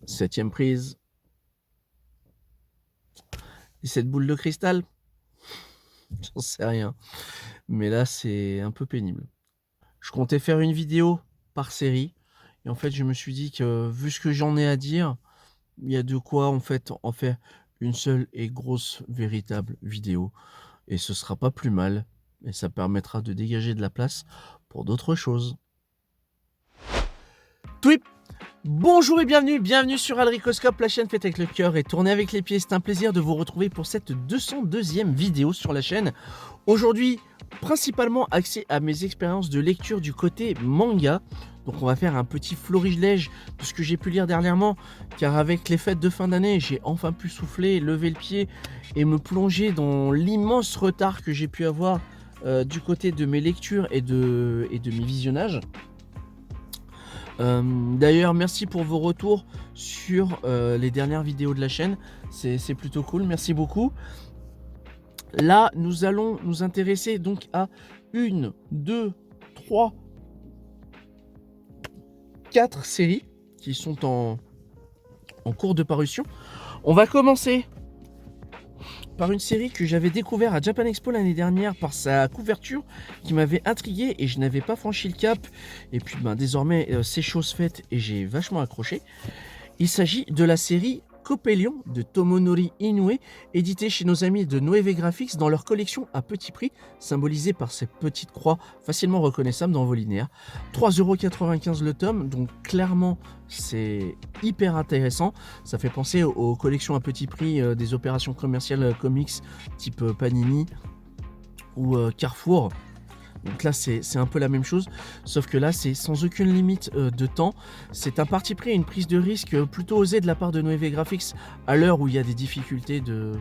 7e prise. Et cette boule de cristal? J'en sais rien. Mais là, c'est un peu pénible. Je comptais faire une vidéo par série et en fait, je me suis dit que vu ce que j'en ai à dire, il y a de quoi en fait en faire une seule et grosse véritable vidéo et ce sera pas plus mal et ça permettra de dégager de la place pour d'autres choses. Twip! Bonjour et bienvenue sur Alricoscope, la chaîne faite avec le cœur et tournée avec les pieds. C'est un plaisir de vous retrouver pour cette 202e vidéo sur la chaîne. Aujourd'hui, principalement axé à mes expériences de lecture du côté manga. Donc on va faire un petit florilège de ce que j'ai pu lire dernièrement, car avec les fêtes de fin d'année, j'ai enfin pu souffler, lever le pied et me plonger dans l'immense retard que j'ai pu avoir du côté de mes lectures et de mes visionnages. D'ailleurs, merci pour vos retours sur les dernières vidéos de la chaîne. C'est plutôt cool, merci beaucoup. Là, nous allons nous intéresser donc à 1, 2, 3, 4 séries qui sont en cours de parution. On va commencer par une série que j'avais découvert à Japan Expo l'année dernière par sa couverture qui m'avait intrigué et je n'avais pas franchi le cap. Et puis désormais c'est chose faite et j'ai vachement accroché. Il s'agit de la série Coppelion de Tomonori Inoue, éditée chez nos amis de Noévé Graphics dans leur collection à petit prix, symbolisée par ces petites croix facilement reconnaissables dans vos linéaires. 3,95 € le tome, donc clairement c'est hyper intéressant. Ça fait penser aux collections à petit prix des opérations commerciales comics type Panini ou Carrefour. Donc là c'est un peu la même chose, sauf que là c'est sans aucune limite de temps. C'est un parti pris et une prise de risque plutôt osée de la part de Noévé Graphics à l'heure où il y a des difficultés de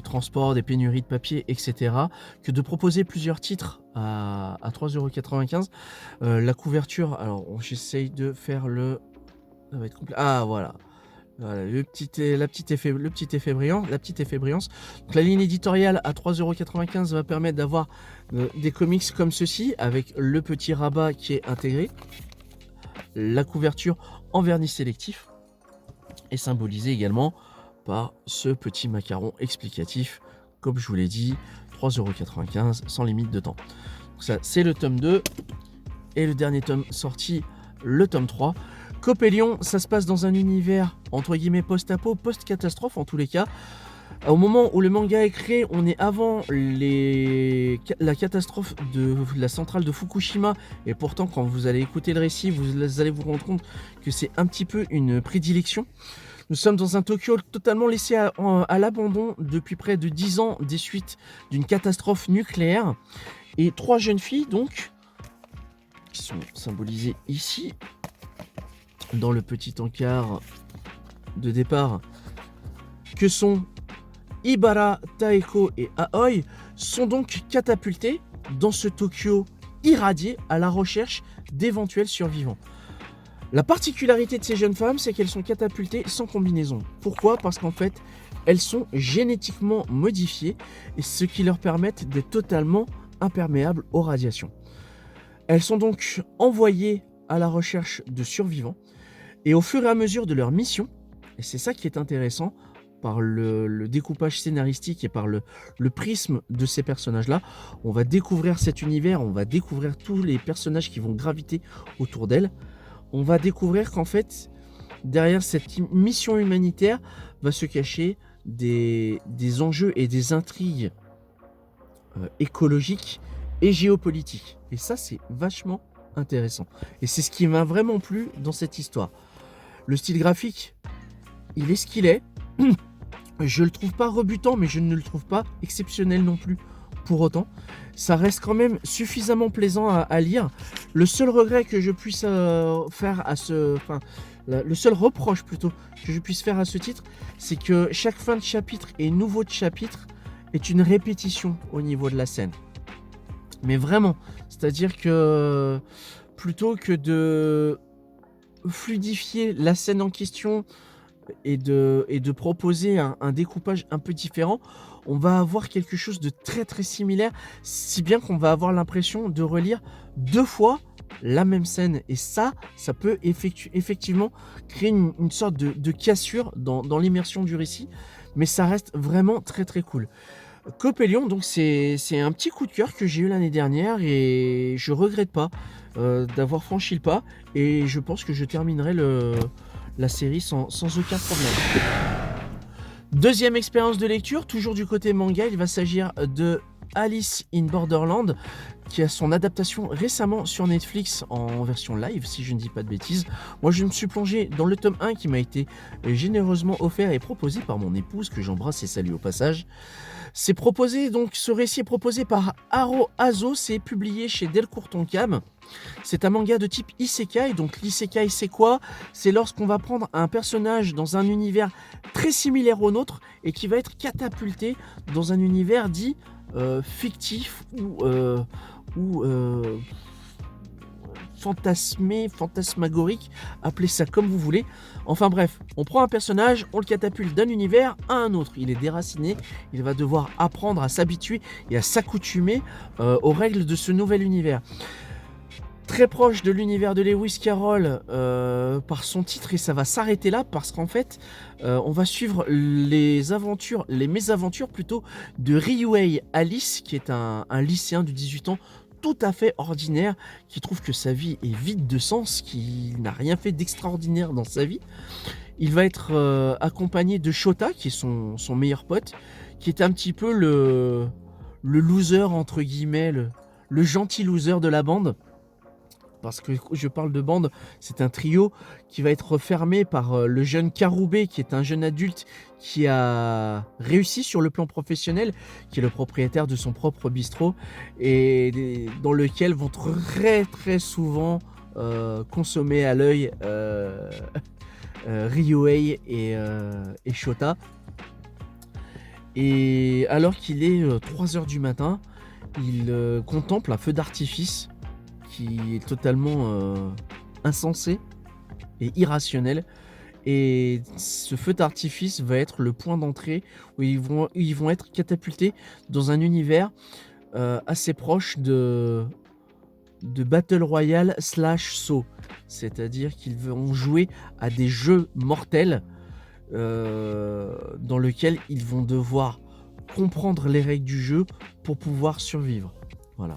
transport, des pénuries de papier, etc. que de proposer plusieurs titres à 3,95 €. La couverture, alors j'essaye de faire le... Ça va être complet. Ah voilà. Voilà, le petit effet brillance. Donc, la ligne éditoriale à 3,95 € va permettre d'avoir des comics comme ceci, avec le petit rabat qui est intégré, la couverture en vernis sélectif, et symbolisée également par ce petit macaron explicatif, comme je vous l'ai dit, 3,95 € sans limite de temps. Donc ça, c'est le tome 2, et le dernier tome sorti, le tome 3. Coppelion, ça se passe dans un univers entre guillemets post-apo, post-catastrophe en tous les cas. Au moment où le manga est créé, on est avant la catastrophe de la centrale de Fukushima. Et pourtant, quand vous allez écouter le récit, vous allez vous rendre compte que c'est un petit peu une prédilection. Nous sommes dans un Tokyo totalement laissé à l'abandon depuis près de 10 ans des suites d'une catastrophe nucléaire. Et 3 jeunes filles, donc, qui sont symbolisées ici, dans le petit encart de départ, que sont Ibara, Taeko et Aoi, sont donc catapultés dans ce Tokyo irradié à la recherche d'éventuels survivants. La particularité de ces jeunes femmes, c'est qu'elles sont catapultées sans combinaison. Pourquoi? Parce qu'en fait, elles sont génétiquement modifiées, et ce qui leur permet d'être totalement imperméables aux radiations. Elles sont donc envoyées à la recherche de survivants. Et au fur et à mesure de leur mission, et c'est ça qui est intéressant, par le découpage scénaristique et par le prisme de ces personnages-là, on va découvrir cet univers, on va découvrir tous les personnages qui vont graviter autour d'elle. On va découvrir qu'en fait, derrière cette mission humanitaire, va se cacher des enjeux et des intrigues écologiques et géopolitiques. Et ça, c'est vachement intéressant. Et c'est ce qui m'a vraiment plu dans cette histoire. Le style graphique, il est ce qu'il est. Je le trouve pas rebutant, mais je ne le trouve pas exceptionnel non plus pour autant. Ça reste quand même suffisamment plaisant à lire. Le seul regret que je puisse faire à ce... Enfin, le seul reproche plutôt que je puisse faire à ce titre, c'est que chaque fin de chapitre et nouveau de chapitre est une répétition au niveau de la scène. Mais vraiment, c'est-à-dire que plutôt que de fluidifier la scène en question et de proposer un découpage un peu différent, on va avoir quelque chose de très très similaire, si bien qu'on va avoir l'impression de relire 2 fois la même scène. Et ça peut effectivement créer une sorte de cassure dans l'immersion du récit. Mais ça reste vraiment très très cool. Copélion, donc c'est un petit coup de cœur que j'ai eu l'année dernière et je regrette pas d'avoir franchi le pas. Et je pense que je terminerai la série sans aucun problème. Deuxième expérience de lecture, toujours du côté manga, il va s'agir de Alice in Borderland, qui a son adaptation récemment sur Netflix en version live, si je ne dis pas de bêtises. Moi, je me suis plongé dans le tome 1 qui m'a été généreusement offert et proposé par mon épouse, que j'embrasse et salue au passage. C'est proposé, donc ce récit est proposé par Haro Azo, c'est publié chez Delcourt Tonkam. C'est un manga de type isekai, donc l'isekai c'est quoi? C'est lorsqu'on va prendre un personnage dans un univers très similaire au nôtre et qui va être catapulté dans un univers dit fictif ou fantasmé, fantasmagorique, appelez ça comme vous voulez. Enfin bref, on prend un personnage, on le catapulte d'un univers à un autre. Il est déraciné, il va devoir apprendre à s'habituer et à s'accoutumer aux règles de ce nouvel univers. Très proche de l'univers de Lewis Carroll par son titre, et ça va s'arrêter là parce qu'en fait on va suivre les mésaventures plutôt de Ryuhei Alice, qui est un lycéen de 18 ans tout à fait ordinaire, qui trouve que sa vie est vide de sens, qui n'a rien fait d'extraordinaire dans sa vie. Il va être accompagné de Shota, qui est son meilleur pote, qui est un petit peu le loser entre guillemets, le gentil loser de la bande. Parce que je parle de bande, c'est un trio qui va être fermé par le jeune Karube, qui est un jeune adulte qui a réussi sur le plan professionnel, qui est le propriétaire de son propre bistrot, et dans lequel vont très très souvent consommer à l'œil Ryuhei et Shota. Et alors qu'il est 3h du matin, il contemple un feu d'artifice qui est totalement insensé et irrationnel. Et ce feu d'artifice va être le point d'entrée où ils vont être catapultés dans un univers assez proche de Battle Royale / Saw. C'est-à-dire qu'ils vont jouer à des jeux mortels dans lesquels ils vont devoir comprendre les règles du jeu pour pouvoir survivre. Voilà.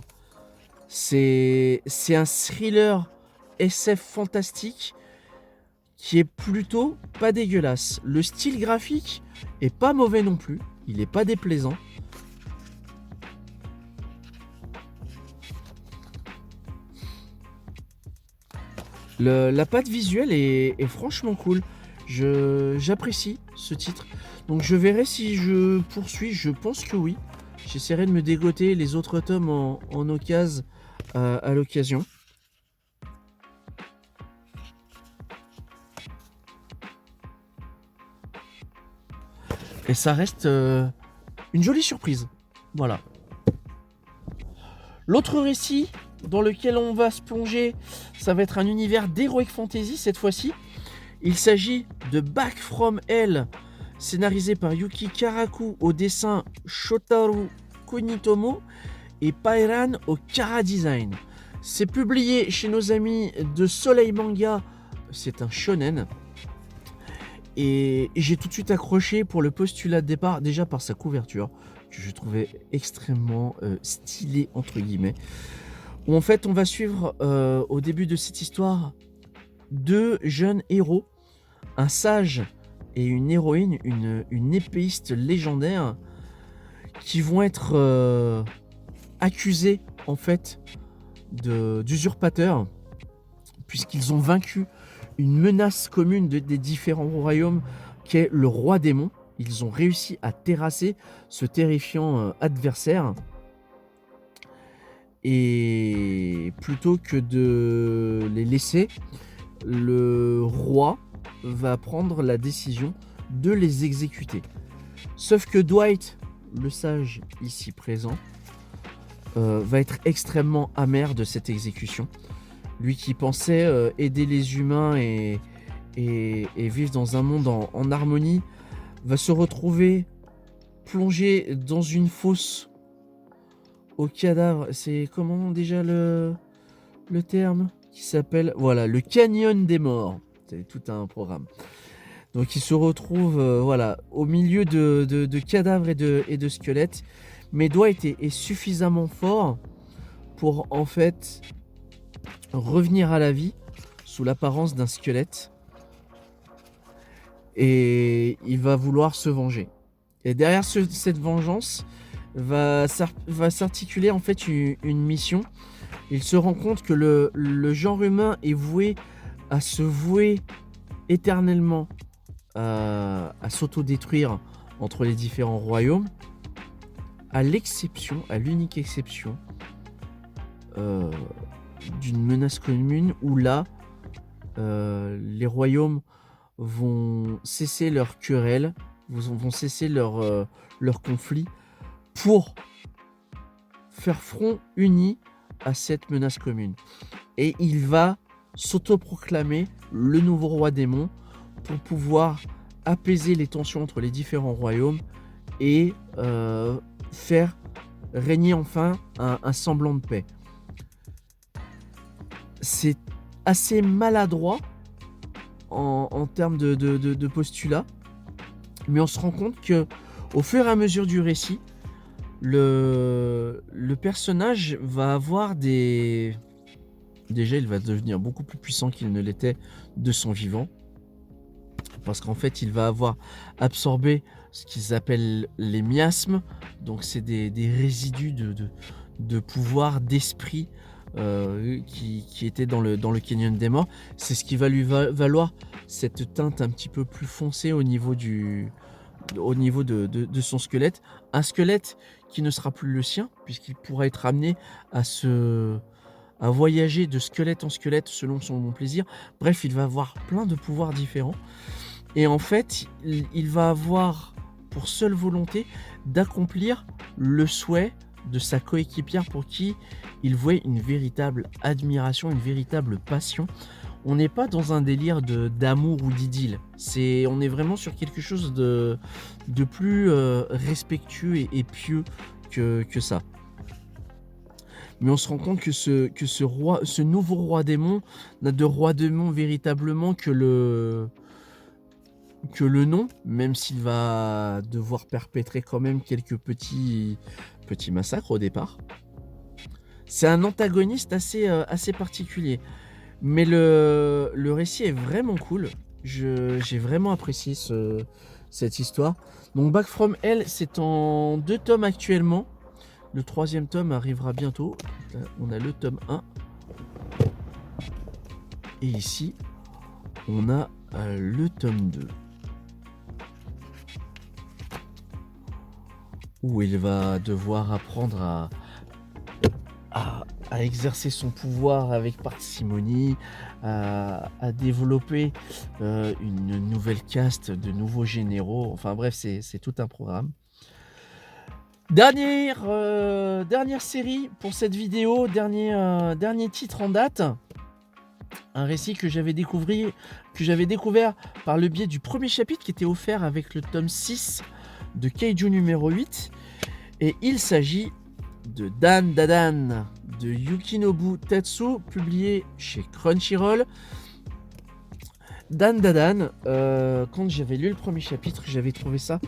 C'est un thriller SF fantastique qui est plutôt pas dégueulasse. Le style graphique est pas mauvais non plus, il est pas déplaisant. La patte visuelle est franchement cool. J'apprécie ce titre. Donc je verrai si je poursuis, je pense que oui. J'essaierai de me dégoter les autres tomes en occasion à l'occasion. Et ça reste une jolie surprise. Voilà. L'autre récit dans lequel on va se plonger, ça va être un univers d'Heroic Fantasy cette fois-ci. Il s'agit de Back from Hell, scénarisé par Yuki Karaku, au dessin Shotaro Kunitomo et Pairan au Kara Design. C'est publié chez nos amis de Soleil Manga, c'est un shonen. Et j'ai tout de suite accroché pour le postulat de départ, déjà par sa couverture, que je trouvais extrêmement stylée, entre guillemets. Où en fait on va suivre au début de cette histoire deux jeunes héros, un sage et une héroïne, une épéiste légendaire, qui vont être accusés en fait d'usurpateurs, puisqu'ils ont vaincu une menace commune des différents royaumes qu'est le roi démon. Ils ont réussi à terrasser ce terrifiant adversaire. Et plutôt que de les laisser, le roi va prendre la décision de les exécuter. Sauf que Dwight, le sage ici présent, va être extrêmement amer de cette exécution. Lui qui pensait aider les humains et vivre dans un monde en harmonie, va se retrouver plongé dans une fosse au cadavre. C'est comment déjà le le terme, qui s'appelle, voilà, le Canyon des Morts. C'est tout un programme. Donc il se retrouve voilà, au milieu de cadavres et de squelettes. Mais Dwight est suffisamment fort pour en fait revenir à la vie sous l'apparence d'un squelette. Et il va vouloir se venger. Et derrière cette vengeance va s'articuler en fait une mission. Il se rend compte que le genre humain est voué à se vouer éternellement à s'autodétruire entre les différents royaumes, à l'unique exception d'une menace commune où là, les royaumes vont cesser leur querelle, vont cesser leur conflit pour faire front uni à cette menace commune. Et il va s'autoproclamer le nouveau roi démon pour pouvoir apaiser les tensions entre les différents royaumes et faire régner enfin un semblant de paix. C'est assez maladroit en termes de postulat, mais on se rend compte que au fur et à mesure du récit, le personnage va avoir déjà il va devenir beaucoup plus puissant qu'il ne l'était de son vivant, parce qu'en fait il va avoir absorbé ce qu'ils appellent les miasmes, donc c'est des résidus de pouvoir, d'esprit qui étaient dans le Canyon des Morts. C'est ce qui va lui valoir cette teinte un petit peu plus foncée au niveau de son squelette. Un squelette qui ne sera plus le sien, puisqu'il pourra être amené à voyager de squelette en squelette selon son bon plaisir. Bref, il va avoir plein de pouvoirs différents. Et en fait, il va avoir pour seule volonté d'accomplir le souhait de sa coéquipière pour qui il vouait une véritable admiration, une véritable passion. On n'est pas dans un délire d'amour ou d'idylle. On est vraiment sur quelque chose de plus respectueux et pieux que ça. Mais on se rend compte que ce nouveau roi démon n'a de roi démon véritablement que le nom, même s'il va devoir perpétrer quand même quelques petits massacres au départ. C'est un antagoniste assez particulier. Mais le récit est vraiment cool. J'ai vraiment apprécié cette histoire. Donc Back from Hell, c'est en 2 tomes actuellement. Le 3e tome arrivera bientôt. Là, on a le tome 1. Et ici, on a le tome 2. Où il va devoir apprendre à exercer son pouvoir avec parcimonie, à développer une nouvelle caste de nouveaux généraux. Enfin bref, c'est tout un programme. Dernière série pour cette vidéo, dernier titre en date. Un récit que j'avais découvert par le biais du premier chapitre qui était offert avec le tome 6 de Kaiju numéro 8. Et il s'agit de Dan Dadan de Yukinobu Tatsu, publié chez Crunchyroll. Dan Dadan, quand j'avais lu le premier chapitre, j'avais trouvé ça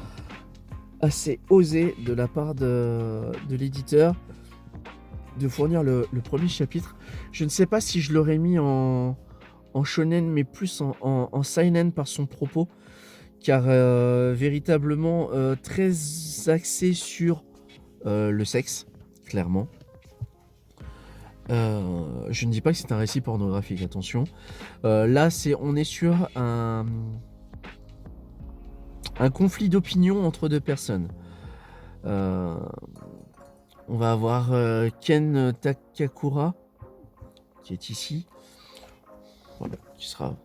assez osé de la part de l'éditeur de fournir le premier chapitre. Je ne sais pas si je l'aurais mis en shonen, mais plus en seinen par son propos, car véritablement très axé sur le sexe, clairement. Je ne dis pas que c'est un récit pornographique, attention. Là, on est sur un conflit d'opinion entre 2 personnes. On va avoir Ken Takakura, qui est ici. Voilà, qui sera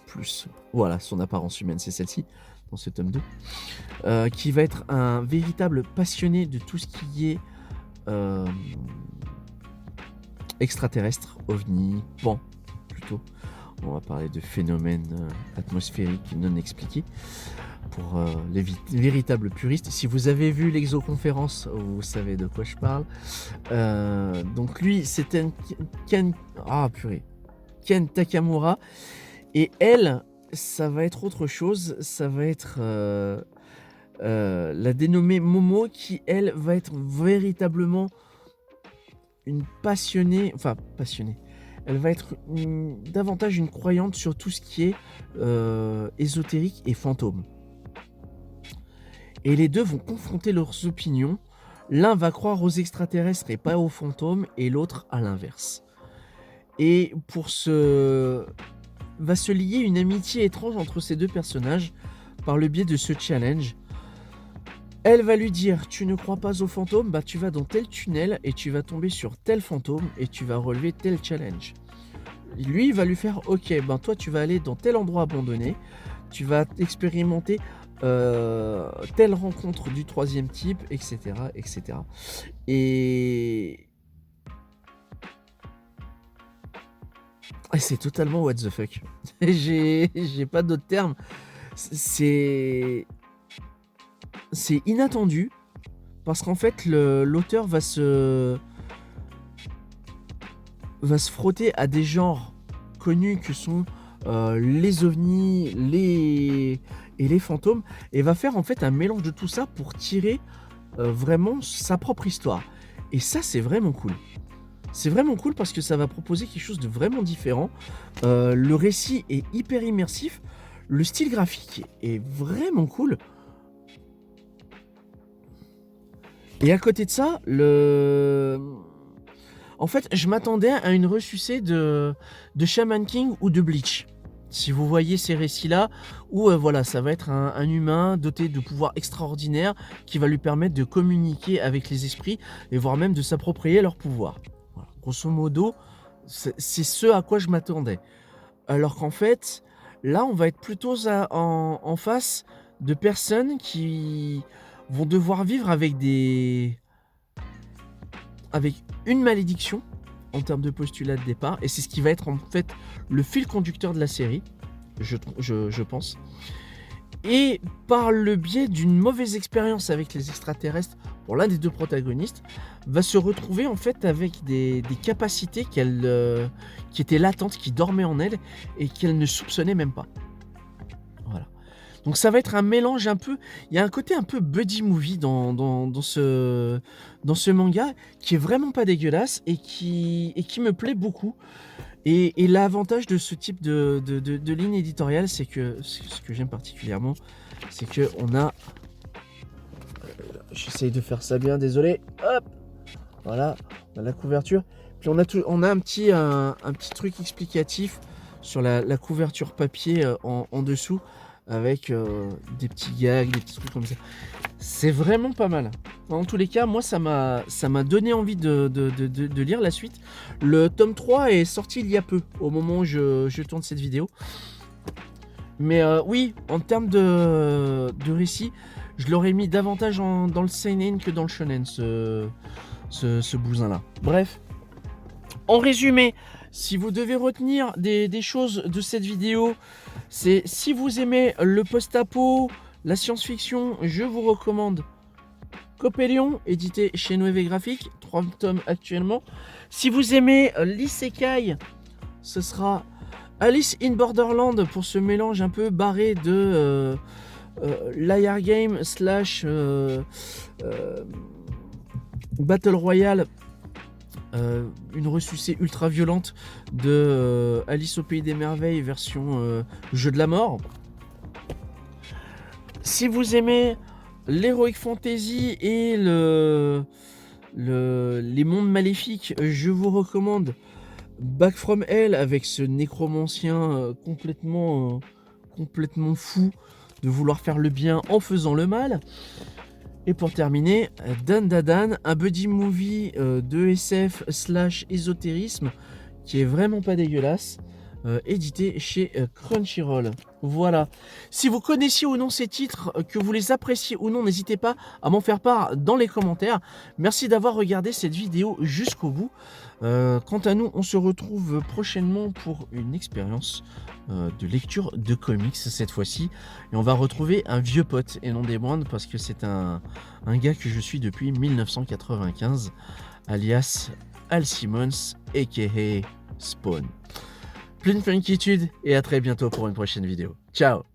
plus... Voilà, son apparence humaine, c'est celle-ci, dans ce tome 2. Qui va être un véritable passionné de tout ce qui est extraterrestre, ovni, pan, plutôt. On va parler de phénomènes atmosphériques non expliqués pour les véritables puristes. Si vous avez vu l'exoconférence, vous savez de quoi je parle. Donc lui, c'est un Ken Takamura. Et elle, ça va être autre chose. Ça va être la dénommée Momo qui, elle, va être véritablement une passionnée. Enfin, passionnée. Elle va être davantage une croyante sur tout ce qui est ésotérique et fantôme. Et les deux vont confronter leurs opinions. L'un va croire aux extraterrestres et pas aux fantômes, et l'autre à l'inverse. Et va se lier une amitié étrange entre ces deux personnages par le biais de ce challenge. Elle va lui dire: tu ne crois pas aux fantômes, bah tu vas dans tel tunnel et tu vas tomber sur tel fantôme et tu vas relever tel challenge. Lui, il va lui faire: ok, ben toi tu vas aller dans tel endroit abandonné, tu vas expérimenter telle rencontre du troisième type, etc., etc. Et c'est totalement what the fuck. J'ai pas d'autres termes. C'est inattendu parce qu'en fait l'auteur va se frotter à des genres connus que sont les ovnis, les fantômes, et va faire en fait un mélange de tout ça pour tirer vraiment sa propre histoire. Et ça, c'est vraiment cool. C'est vraiment cool parce que ça va proposer quelque chose de vraiment différent. Le récit est hyper immersif. Le style graphique est vraiment cool. Et à côté de ça, en fait, je m'attendais à une ressucée de Shaman King ou de Bleach. Si vous voyez ces récits-là, où voilà, ça va être un humain doté de pouvoirs extraordinaires qui va lui permettre de communiquer avec les esprits et voire même de s'approprier leurs pouvoirs. Voilà. Grosso modo, c'est ce à quoi je m'attendais. Alors qu'en fait, là, on va être plutôt en face de personnes qui vont devoir vivre avec une malédiction en termes de postulat de départ, et c'est ce qui va être en fait le fil conducteur de la série, je pense. Et par le biais d'une mauvaise expérience avec les extraterrestres pour l'un des deux protagonistes, va se retrouver en fait avec des capacités qui étaient latentes, qui dormaient en elle et qu'elle ne soupçonnait même pas. Voilà. Donc ça va être un mélange un peu... Il y a un côté un peu buddy movie dans ce manga qui est vraiment pas dégueulasse et qui me plaît beaucoup. Et l'avantage de ce type de ligne éditoriale, c'est que ce que j'aime particulièrement, c'est que on a... J'essaye de faire ça bien, désolé. Hop, voilà, on a la couverture. Puis on a un petit truc explicatif sur la couverture papier en dessous, avec des petits gags, des petits trucs comme ça. C'est vraiment pas mal. En tous les cas, moi, ça m'a donné envie de lire la suite. Le tome 3 est sorti il y a peu, au moment où je tourne cette vidéo. Mais oui, en termes de récit, je l'aurais mis davantage dans le seinen que dans le shonen, ce bousin-là. Bref, en résumé, si vous devez retenir des choses de cette vidéo, c'est si vous aimez le post-apo, la science-fiction, je vous recommande Copélion, édité chez Noévé Graphique, 3 tomes actuellement. Si vous aimez l'isekai, ce sera Alice in Borderland pour ce mélange un peu barré de Liar Game / Battle Royale, une ressucée ultra violente de Alice au Pays des Merveilles version jeu de la mort. Si vous aimez l'heroic fantasy et les mondes maléfiques, je vous recommande Back from Hell avec ce nécromancien complètement fou de vouloir faire le bien en faisant le mal. Et pour terminer, Dan Dadan, un buddy movie de SF / ésotérisme qui est vraiment pas dégueulasse. édité chez Crunchyroll. Voilà. Si vous connaissiez ou non ces titres, que vous les appréciez ou non, n'hésitez pas à m'en faire part dans les commentaires. Merci d'avoir regardé cette vidéo jusqu'au bout. Quant à nous, on se retrouve prochainement pour une expérience de lecture de comics cette fois-ci. Et on va retrouver un vieux pote et non des moindres parce que c'est un gars que je suis depuis 1995, alias Al Simmons, a.k.a. Spawn. Plein d'inquiétude et à très bientôt pour une prochaine vidéo. Ciao!